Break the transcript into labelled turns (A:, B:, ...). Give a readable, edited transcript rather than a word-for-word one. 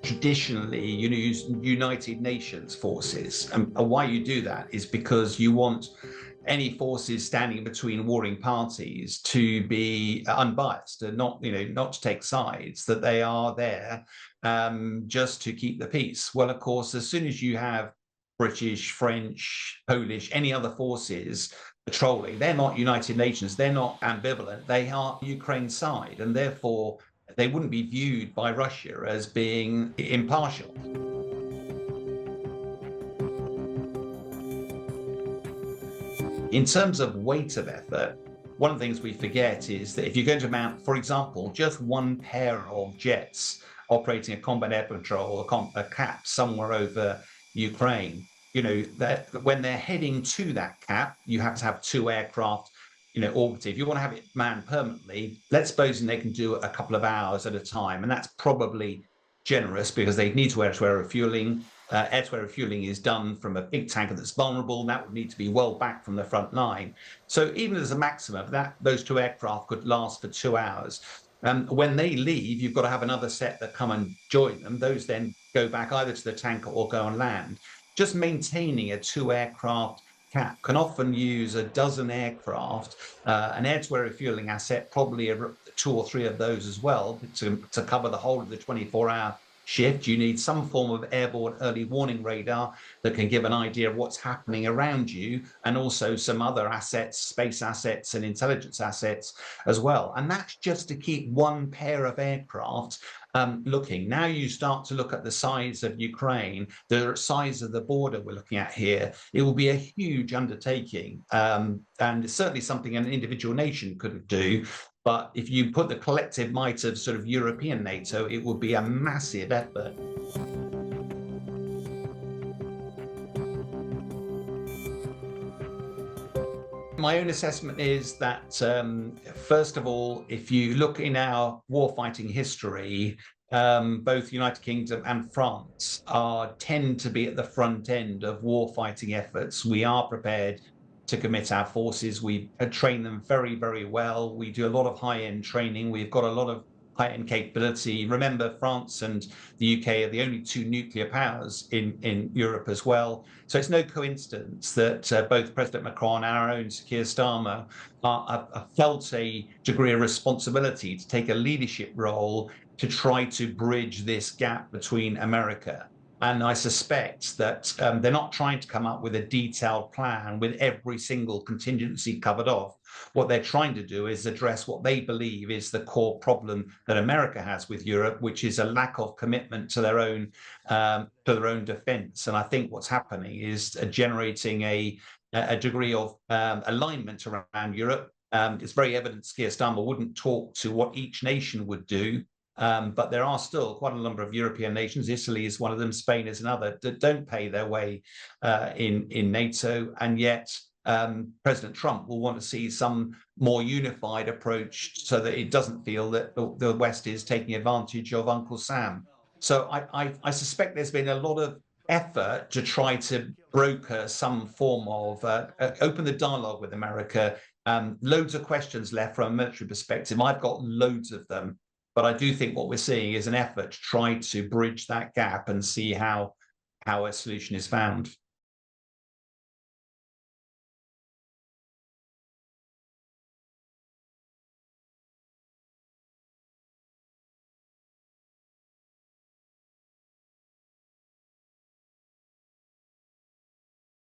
A: traditionally, you use United Nations forces. And why you do that is because you want any forces standing between warring parties to be unbiased and not, not to take sides, that they are there just to keep the peace. Well, of course, as soon as you have British, French, Polish, any other forces patrolling, they're not United Nations, they're not ambivalent, they are Ukraine's side, and therefore they wouldn't be viewed by Russia as being impartial. In terms of weight of effort, one of the things we forget is that if you're going to mount, for example, just one pair of jets operating a combat air patrol, a cap somewhere over Ukraine, that when they're heading to that cap, you have to have two aircraft, orbiting. If you want to have it manned permanently, let's suppose they can do it a couple of hours at a time, and that's probably generous because they need to air-to-air refueling. Air-to-air refueling is done from a big tanker that's vulnerable, and that would need to be well back from the front line. So even as a maximum, those two aircraft could last for 2 hours. When they leave, you've got to have another set that come and join them. Those then go back either to the tanker or go on land. Just maintaining a two-aircraft cap can often use a dozen aircraft, an air-to-air refueling asset, probably 2 or 3 of those as well, to cover the whole of the 24-hour shift. You need some form of airborne early warning radar that can give an idea of what's happening around you, and also some other assets, space assets and intelligence assets as well. And that's just to keep one pair of aircraft looking. Now you start to look at the size of Ukraine, the size of the border we're looking at here. It will be a huge undertaking, and it's certainly something an individual nation couldn't do. But if you put the collective might of sort of European NATO, it would be a massive effort. My own assessment is that, first of all, if you look in our warfighting history, both United Kingdom and France tend to be at the front end of warfighting efforts. We are prepared to commit our forces. We train them very, very well. We do a lot of high-end training. We've got a lot of high-end capability. Remember, France and the UK are the only 2 nuclear powers in Europe as well. So it's no coincidence that both President Macron and our own Keir Starmer have felt a degree of responsibility to take a leadership role to try to bridge this gap between America. And I suspect that they're not trying to come up with a detailed plan with every single contingency covered off. What they're trying to do is address what they believe is the core problem that America has with Europe, which is a lack of commitment to their own defense. And I think what's happening is generating a degree of alignment around Europe. It's very evident Keir Starmer wouldn't talk to what each nation would do. But there are still quite a number of European nations, Italy is one of them, Spain is another, that don't pay their way in NATO. And yet President Trump will want to see some more unified approach so that it doesn't feel that the West is taking advantage of Uncle Sam. So I suspect there's been a lot of effort to try to broker some form of open the dialogue with America. Loads of questions left from a military perspective. I've got loads of them. But I do think what we're seeing is an effort to try to bridge that gap and see how a solution is found.